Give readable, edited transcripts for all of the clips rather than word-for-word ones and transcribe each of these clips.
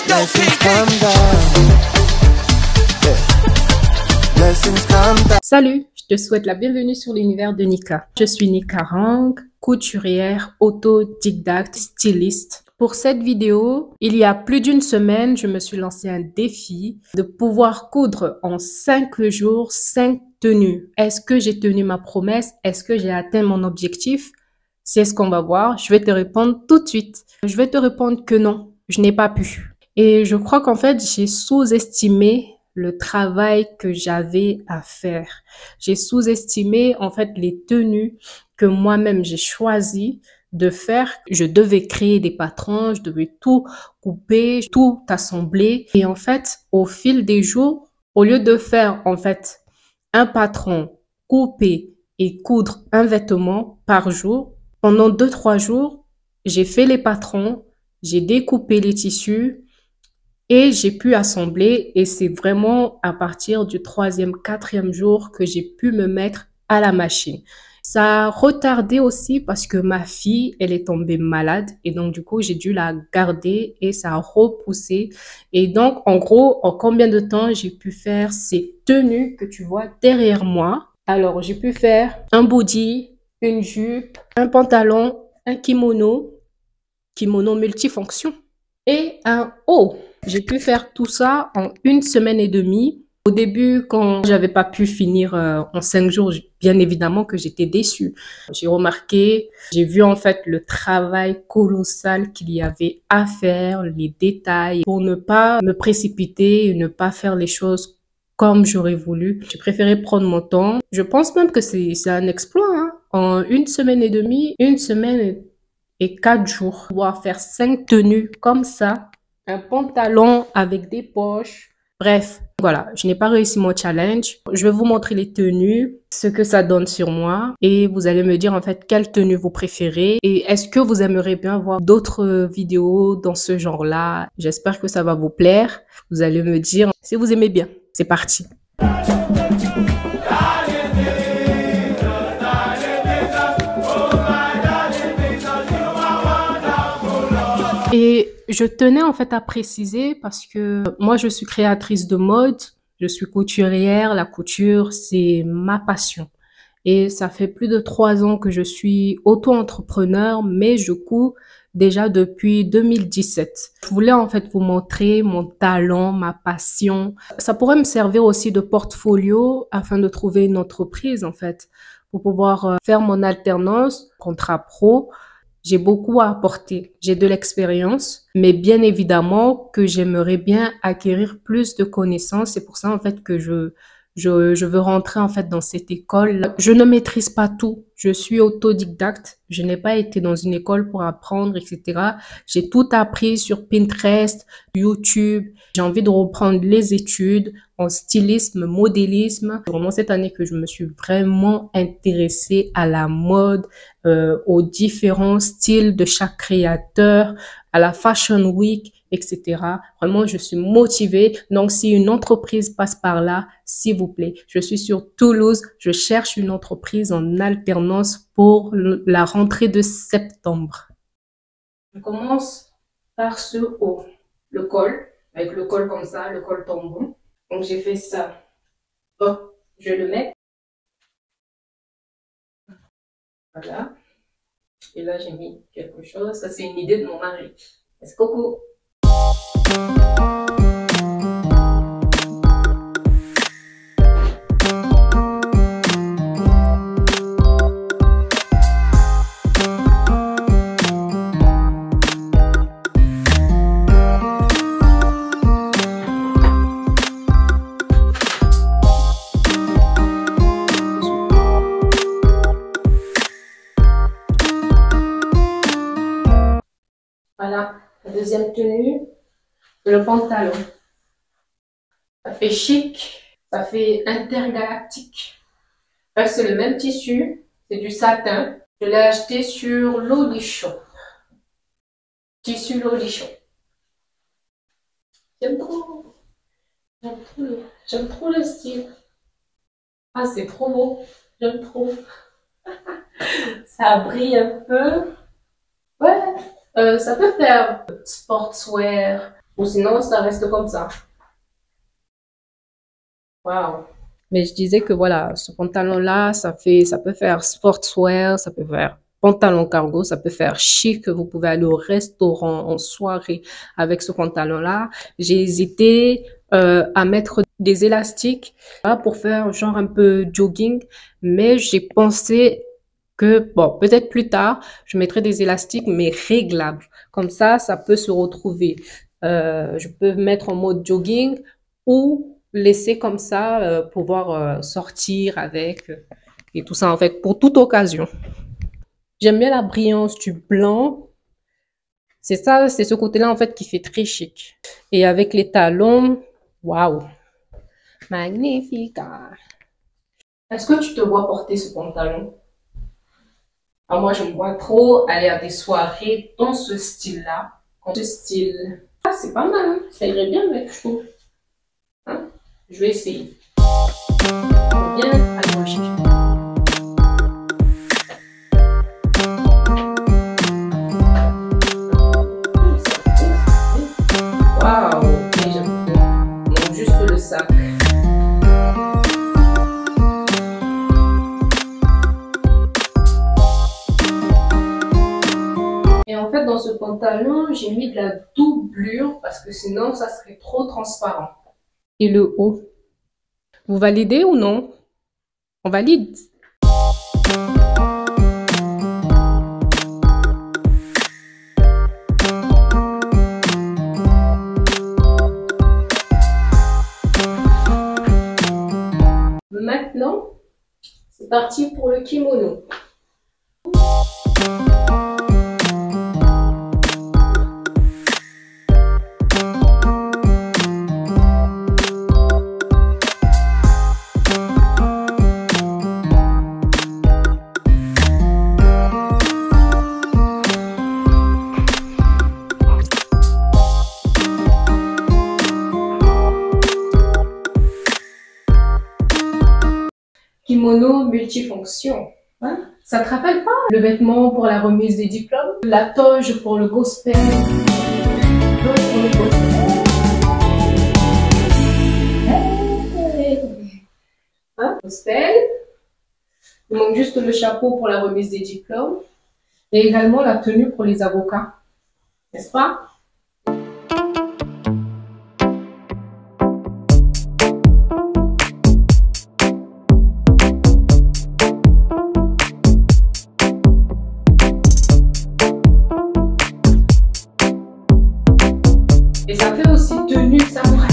Blessings come down. Blessings come down. Salut, je te souhaite la bienvenue sur l'univers de Nika. Je suis Nika Rang, couturière, autodidacte, styliste. Pour cette vidéo, il y a plus d'une semaine, je me suis lancé un défi de pouvoir coudre en 5 jours 5 tenues. Est-ce que j'ai tenu ma promesse? Est-ce que j'ai atteint mon objectif? C'est ce qu'on va voir. Je vais te répondre tout de suite. Je vais te répondre que non, je n'ai pas pu. Et je crois qu'en fait, j'ai sous-estimé le travail que j'avais à faire. J'ai sous-estimé en fait les tenues que moi-même j'ai choisi de faire. Je devais créer des patrons, je devais tout couper, tout assembler. Et en fait, au fil des jours, au lieu de faire en fait un patron, couper et coudre un vêtement par jour, pendant 2-3 jours, j'ai fait les patrons, j'ai découpé les tissus et j'ai pu assembler. Et c'est vraiment à partir du 3e, 4e jour que j'ai pu me mettre à la machine. Ça a retardé aussi parce que ma fille, elle est tombée malade et donc du coup, j'ai dû la garder et ça a repoussé. Et donc, en gros, en combien de temps j'ai pu faire ces tenues que tu vois derrière moi? Alors, j'ai pu faire un body, une jupe, un pantalon, un kimono multifonction et un haut. J'ai pu faire tout ça en 1 semaine et demie. Au début, quand j'avais pas pu finir en 5 jours, bien évidemment que j'étais déçue. J'ai remarqué, j'ai vu en fait le travail colossal qu'il y avait à faire, les détails, pour ne pas me précipiter et ne pas faire les choses comme j'aurais voulu. J'ai préféré prendre mon temps. Je pense même que c'est un exploit, hein. En 1 semaine et demie, 1 semaine et 4 jours, pouvoir faire 5 tenues comme ça, un pantalon avec des poches. Bref, voilà, je n'ai pas réussi mon challenge. Je vais vous montrer les tenues, ce que ça donne sur moi et vous allez me dire en fait quelle tenue vous préférez et est-ce que vous aimeriez bien voir d'autres vidéos dans ce genre-là. J'espère que ça va vous plaire. Vous allez me dire si vous aimez bien. C'est parti. Et je tenais en fait à préciser parce que moi je suis créatrice de mode, je suis couturière, la couture c'est ma passion. Et ça fait plus de 3 ans que je suis auto-entrepreneur, mais je couds déjà depuis 2017. Je voulais en fait vous montrer mon talent, ma passion. Ça pourrait me servir aussi de portfolio afin de trouver une entreprise en fait, pour pouvoir faire mon alternance, contrat pro. J'ai beaucoup à apporter, j'ai de l'expérience, mais bien évidemment que j'aimerais bien acquérir plus de connaissances. C'est pour ça en fait que je veux rentrer en fait dans cette école. Je ne maîtrise pas tout, je suis autodidacte, je n'ai pas été dans une école pour apprendre, etc. J'ai tout appris sur Pinterest, YouTube. J'ai envie de reprendre les études en stylisme, modélisme. C'est vraiment cette année que je me suis vraiment intéressée à la mode, aux différents styles de chaque créateur, à la Fashion Week, etc. Vraiment, je suis motivée. Donc, si une entreprise passe par là, s'il vous plaît, je suis sur Toulouse. Je cherche une entreprise en alternance pour la rentrée de septembre. Je commence par ce haut, le col, avec le col comme ça, le col tombant. Donc, j'ai fait ça. Hop, je le mets. Voilà. Et là, j'ai mis quelque chose. Ça, c'est une idée de mon mari. Merci beaucoup. Voilà, la deuxième tenue, le pantalon. Ça fait chic, ça fait intergalactique. Là, c'est le même tissu, c'est du satin. Je l'ai acheté sur l'Audition. Tissu l'Audition. J'aime trop. J'aime trop le style. Ah, c'est trop beau. J'aime trop. Ça brille un peu. Ouais. Ça peut faire sportswear, Ou sinon, ça reste comme ça. Waouh. Mais je disais que voilà, ce pantalon-là, ça peut faire sportswear, ça peut faire pantalon cargo, ça peut faire chic. Vous pouvez aller au restaurant en soirée avec ce pantalon-là. J'ai hésité à mettre des élastiques pour faire genre un peu jogging, mais j'ai pensé que bon, peut-être plus tard, je mettrai des élastiques mais réglables. Comme ça peut se retrouver. Je peux mettre en mode jogging ou laisser comme ça, pouvoir sortir avec et tout ça en fait pour toute occasion. J'aime bien la brillance du blanc. C'est ça, c'est ce côté-là en fait qui fait très chic. Et avec les talons, waouh, magnifique. Est-ce que tu te vois porter ce pantalon? Ah, moi, je me vois trop aller à des soirées dans ce style-là. Ce style. Ah, c'est pas mal, hein? Ça irait bien avec, je trouve. Hein? Je vais essayer. Bien accroché. Waouh! Et j'aime bien. Non, juste le sac. Et en fait, dans ce pantalon, j'ai mis de la doublure parce que sinon, ça serait trop transparent. Et le haut. Vous validez ou non? On valide. Maintenant, c'est parti pour le kimono. Kimono multifonction. Hein? Ça te rappelle pas le vêtement pour la remise des diplômes? La toge pour le gospel. Hein? Gospel. Il manque juste le chapeau pour la remise des diplômes. Et également la tenue pour les avocats. N'est-ce pas? Et ça fait aussi tenue samouraï.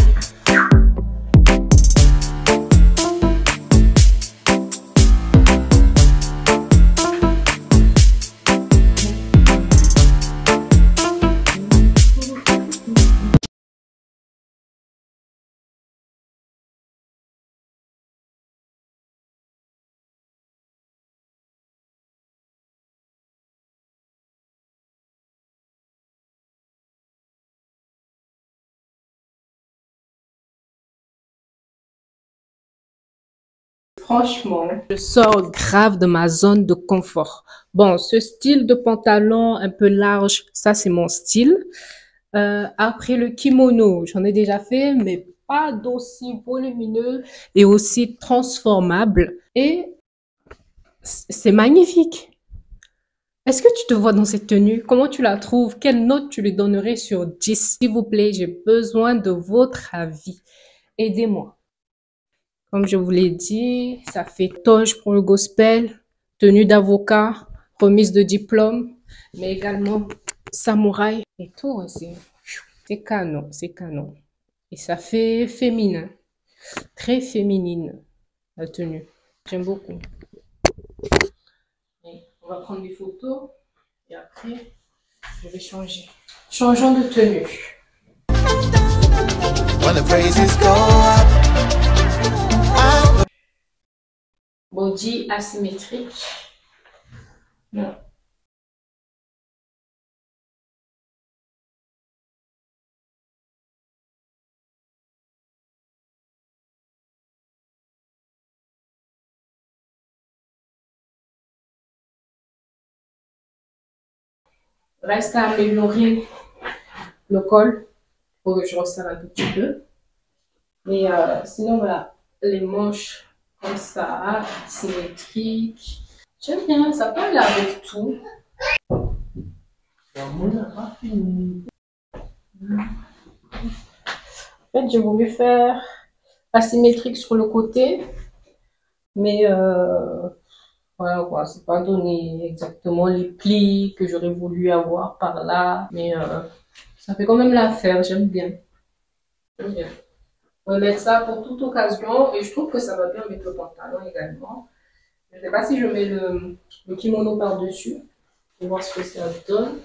Franchement, je sors grave de ma zone de confort. Bon, ce style de pantalon un peu large, ça c'est mon style. Après le kimono, j'en ai déjà fait, mais pas d'aussi volumineux et aussi transformable. Et c'est magnifique. Est-ce que tu te vois dans cette tenue? Comment tu la trouves? Quelle note tu lui donnerais sur 10? S'il vous plaît, j'ai besoin de votre avis. Aidez-moi. Comme je vous l'ai dit, ça fait toge pour le gospel, tenue d'avocat, remise de diplôme, mais également samouraï et tout aussi. C'est canon, c'est canon. Et ça fait féminin, très féminine, la tenue. J'aime beaucoup. Et on va prendre des photos et après, je vais changer. Changeons de tenue. When the praises go up, Body asymétrique. Non. Reste à améliorer le col. Faut que je resserre un tout petit peu. Et sinon, voilà, les manches comme ça, symétriques. J'aime bien, ça peut aller avec tout. En fait, j'ai voulu faire asymétrique sur le côté, mais voilà quoi, c'est pas donné exactement les plis que j'aurais voulu avoir par là, mais ça fait quand même l'affaire, j'aime bien. J'aime bien. On va mettre ça pour toute occasion et je trouve que ça va bien avec le pantalon également. Je sais pas si je mets le kimono par-dessus pour voir ce que ça donne.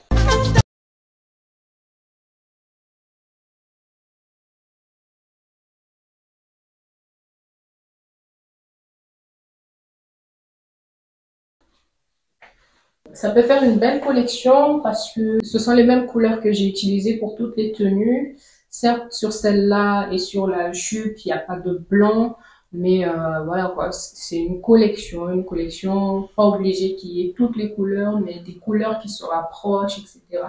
Ça peut faire une belle collection parce que ce sont les mêmes couleurs que j'ai utilisées pour toutes les tenues. Certes, sur celle-là et sur la jupe, il n'y a pas de blanc, mais voilà quoi, c'est une collection pas obligée qu'il y ait toutes les couleurs, mais des couleurs qui se rapprochent, etc.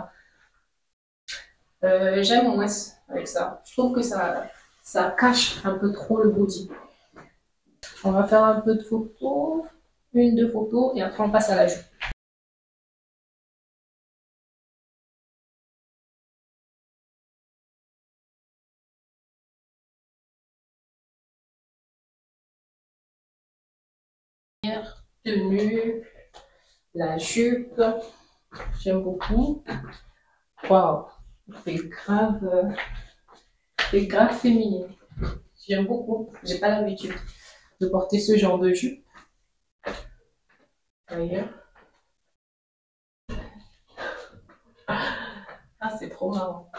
J'aime moins avec ça. Je trouve que ça cache un peu trop le body. On va faire un peu de photos, une, deux photos, et après on passe à la jupe. Tenue, la jupe, j'aime beaucoup. Waouh, c'est grave féminin. J'aime beaucoup. J'ai pas l'habitude de porter ce genre de jupe. D'ailleurs. Ah, c'est trop marrant.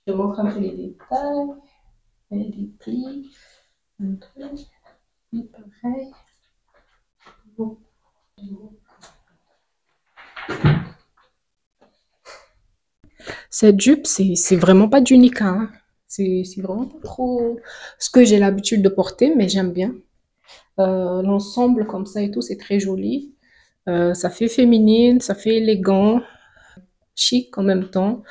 Je te montre un peu les détails. Il y a des plis, un truc, et pareil. Bon. Cette jupe, c'est vraiment pas du Nika, hein. C'est vraiment pas trop ce que j'ai l'habitude de porter, mais j'aime bien. L'ensemble comme ça et tout, c'est très joli. Ça fait féminine, ça fait élégant, chic en même temps.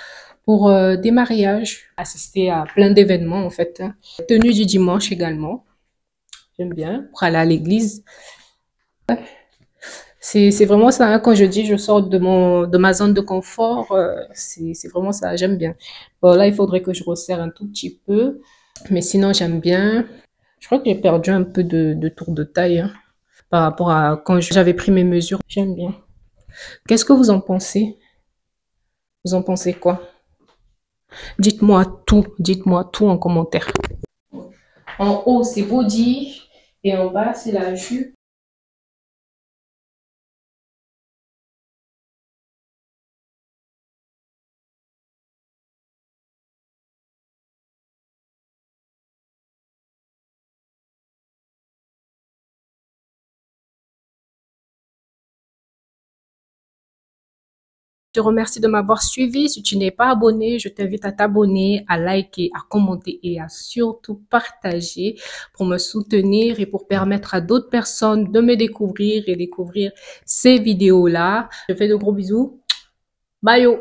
Pour des mariages, assister à plein d'événements en fait, hein. Tenue du dimanche également, j'aime bien. Pour aller à l'église. C'est vraiment ça, hein, quand je dis je sors de ma zone de confort, c'est vraiment ça, j'aime bien. Bon, là, il faudrait que je resserre un tout petit peu, mais sinon, j'aime bien. Je crois que j'ai perdu un peu de tour de taille, hein, par rapport à quand j'avais pris mes mesures. J'aime bien. Qu'est-ce que vous en pensez? Vous en pensez quoi? Dites-moi tout en commentaire. En haut, c'est body et en bas, c'est la jupe. Je te remercie de m'avoir suivi. Si tu n'es pas abonné, je t'invite à t'abonner, à liker, à commenter et à surtout partager pour me soutenir et pour permettre à d'autres personnes de me découvrir et découvrir ces vidéos-là. Je te fais de gros bisous. Bye yo!